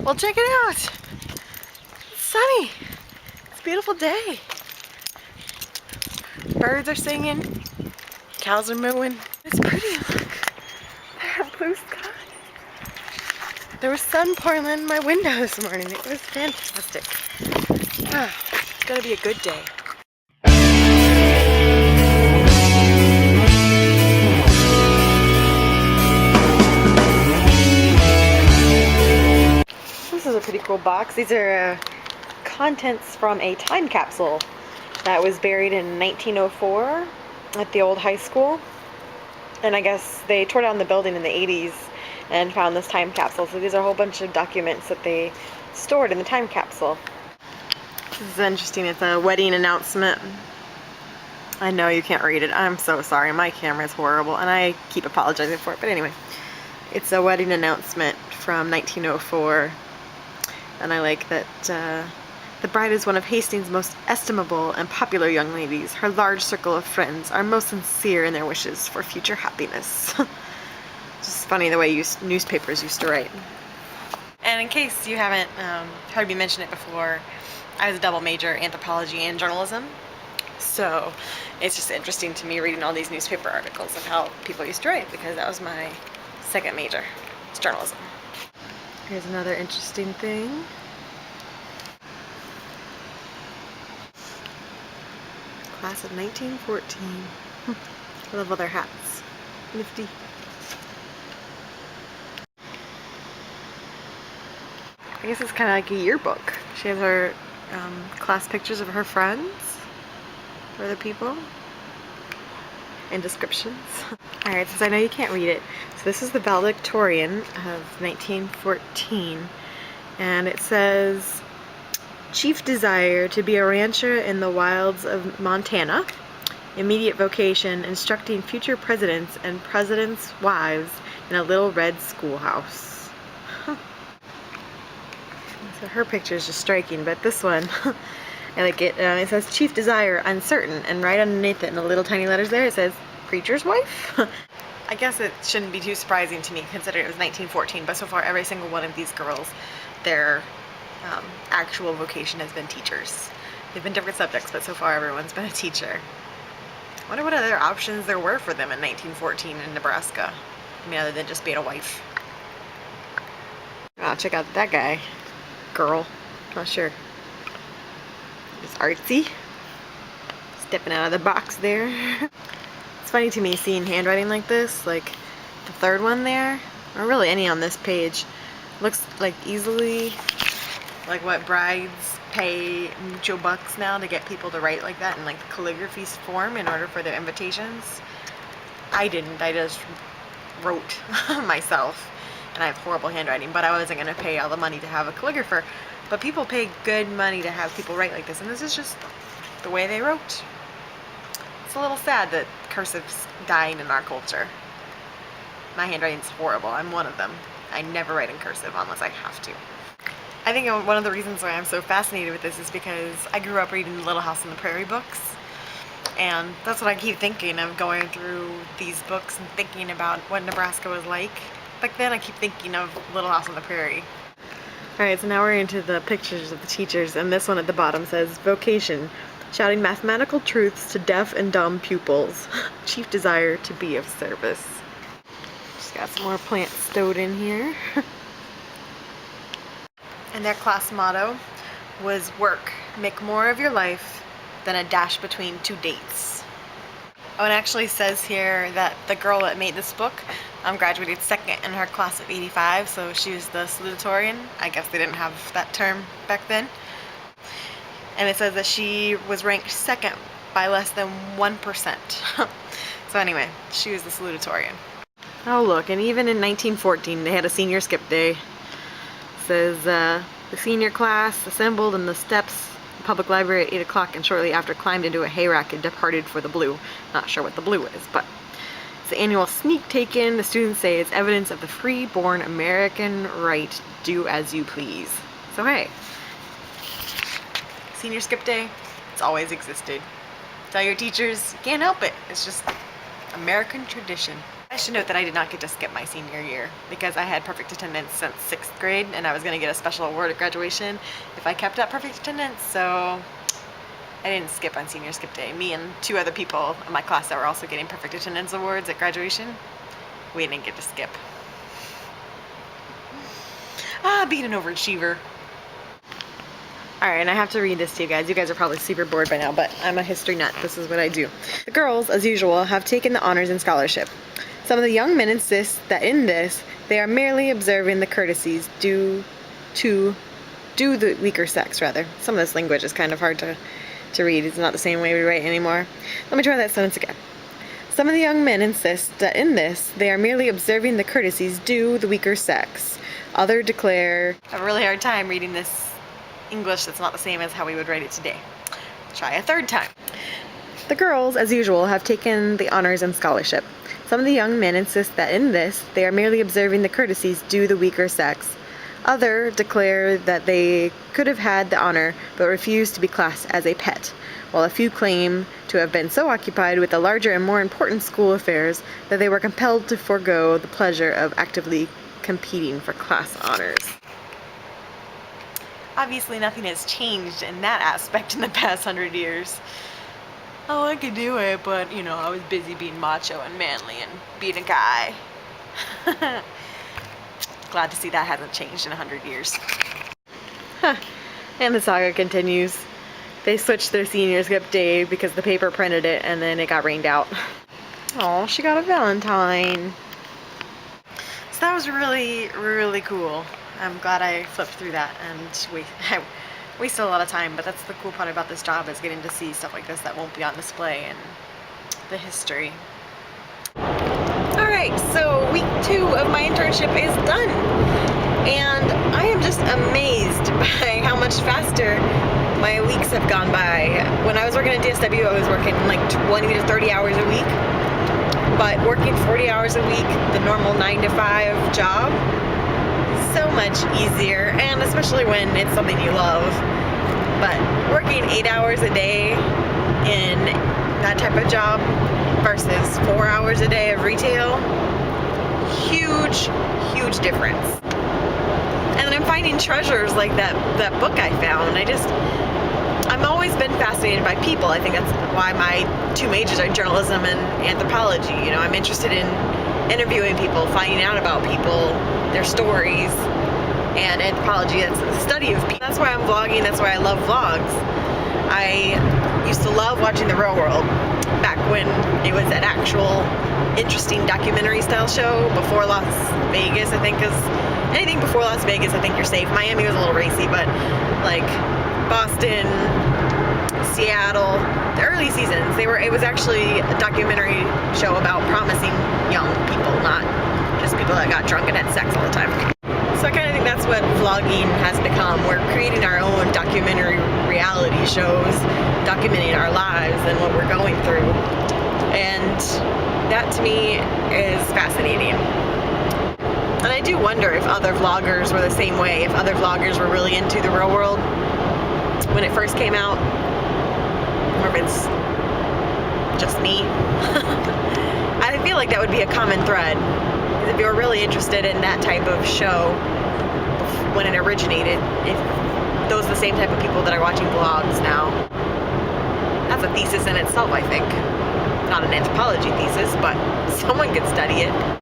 Well, check it out. It's sunny. It's a beautiful day. Birds are singing. Cows are mooing. It's pretty. Look. That blue sky. There was sun pouring in my window this morning. It was fantastic. Ah, it's gonna be a good day. This is a pretty cool box. These are contents from a time capsule that was buried in 1904 at the old high school. And I guess they tore down the building in the 80s and found this time capsule. So these are a whole bunch of documents that they stored in the time capsule. This is interesting. It's a wedding announcement. I know you can't read it. I'm so sorry. My camera is horrible and I keep apologizing for it. But anyway, it's a wedding announcement from 1904. And I like that the bride is one of Hastings' most estimable and popular young ladies. Her large circle of friends are most sincere in their wishes for future happiness. It's just funny the way newspapers used to write. And in case you haven't heard me mention it before, I was a double major, anthropology and journalism. So it's just interesting to me reading all these newspaper articles of how people used to write, because that was my second major. It's journalism. Here's another interesting thing. Class of 1914. I love all their hats. Nifty. I guess it's kind of like a yearbook. She has her class pictures of her friends, other people, and descriptions. Alright, since I know you can't read it, so this is the valedictorian of 1914, and it says, chief desire to be a rancher in the wilds of Montana, immediate vocation instructing future presidents and presidents' wives in a little red schoolhouse. So her picture is just striking, but this one, I like it. It says chief desire uncertain, and right underneath it in the little tiny letters there it says preacher's wife. I guess it shouldn't be too surprising to me considering it was 1914, but so far every single one of these girls, their actual vocation has been teachers. They've been different subjects, but so far everyone's been a teacher. I wonder what other options there were for them in 1914 in Nebraska. I mean, other than just being a wife. Oh, check out that guy. Girl. Not sure. It's artsy. Stepping out of the box there. It's funny to me seeing handwriting like this, like the third one there, or really any on this page, looks like easily like what brides pay mucho bucks now to get people to write like that in like the calligraphy form in order for their invitations. I didn't. I just wrote myself, and I have horrible handwriting, but I wasn't going to pay all the money to have a calligrapher. But people pay good money to have people write like this, and this is just the way they wrote. It's a little sad that cursive's dying in our culture. My handwriting's horrible. I'm one of them. I never write in cursive unless I have to. I think one of the reasons why I'm so fascinated with this is because I grew up reading the Little House on the Prairie books, and that's what I keep thinking of going through these books and thinking about what Nebraska was like. Back then I keep thinking of Little House on the Prairie. Alright, so now we're into the pictures of the teachers, and this one at the bottom says, vocation, shouting mathematical truths to deaf and dumb pupils. Chief desire to be of service. Just got some more plants stowed in here. And their class motto was work, make more of your life than a dash between two dates. Oh, and it actually says here that the girl that made this book graduated second in her class of 85, so she was the salutatorian. I guess they didn't have that term back then. And it says that she was ranked second by less than 1%. So anyway, she was the salutatorian. Oh look, and even in 1914 they had a senior skip day. It says the senior class assembled in the steps of the public library at 8 o'clock and shortly after climbed into a hayrack and departed for the blue. Not sure what the blue is, but it's the annual sneak taken. The students say it's evidence of the free-born American right to do as you please. So hey, senior skip day, it's always existed. Tell your teachers, you can't help it. It's just American tradition. I should note that I did not get to skip my senior year because I had perfect attendance since 6th grade and I was going to get a special award at graduation if I kept up perfect attendance, so I didn't skip on senior skip day. Me and 2 other people in my class that were also getting perfect attendance awards at graduation, we didn't get to skip. Being an overachiever. Alright, and I have to read this to you guys. You guys are probably super bored by now, but I'm a history nut. This is what I do. The girls, as usual, have taken the honors and scholarship. Some of the young men insist that in this, they are merely observing the courtesies due the weaker sex, rather. Some of this language is kind of hard to read. It's not the same way we write anymore. Let me try that sentence again. Some of the young men insist that in this, they are merely observing the courtesies due the weaker sex. Others declare... I have a really hard time reading this English that's not the same as how we would write it today. Try a third time. The girls, as usual, have taken the honors and scholarship. Some of the young men insist that in this, they are merely observing the courtesies due the weaker sex. Others declare that they could have had the honor, but refuse to be classed as a pet, while a few claim to have been so occupied with the larger and more important school affairs that they were compelled to forego the pleasure of actively competing for class honors. Obviously nothing has changed in that aspect in the past 100 years. Oh, I could do it, but, you know, I was busy being macho and manly and being a guy. Glad to see that hasn't changed in 100 years. And the saga continues. They switched their senior skip day because the paper printed it and then it got rained out. Oh, she got a Valentine. So that was really, really cool. I'm glad I flipped through that and I wasted a lot of time, but that's the cool part about this job, is getting to see stuff like this that won't be on display and the history. Alright, so week 2 of my internship is done, and I am just amazed by how much faster my weeks have gone by. When I was working at DSW, I was working like 20 to 30 hours a week, but working 40 hours a week, the normal 9 to 5 job, so much easier, and especially when it's something you love. But working 8 hours a day in that type of job versus 4 hours a day of retail, huge difference. And then I'm finding treasures like that book I found. I've always been fascinated by people. I think that's why my 2 majors are journalism and anthropology. You know, I'm interested in interviewing people, finding out about people, their stories, and anthropology, that's the study of people. That's why I'm vlogging, that's why I love vlogs. I used to love watching The Real World back when it was an actual interesting documentary style show before Las Vegas, I think, because anything before Las Vegas, I think you're safe. Miami was a little racy, but like Boston, Seattle, the early seasons, it was actually a documentary show about promising young people, not just people that got drunk and had sex all the time. So I kind of think that's what vlogging has become. We're creating our own documentary reality shows, documenting our lives and what we're going through. And that to me is fascinating. And I do wonder if other vloggers were the same way, if other vloggers were really into The Real World when it first came out, or if it's just me. I feel like that would be a common thread. If you were really interested in that type of show when it originated, if those are the same type of people that are watching vlogs now. That's a thesis in itself, I think. Not an anthropology thesis, but someone could study it.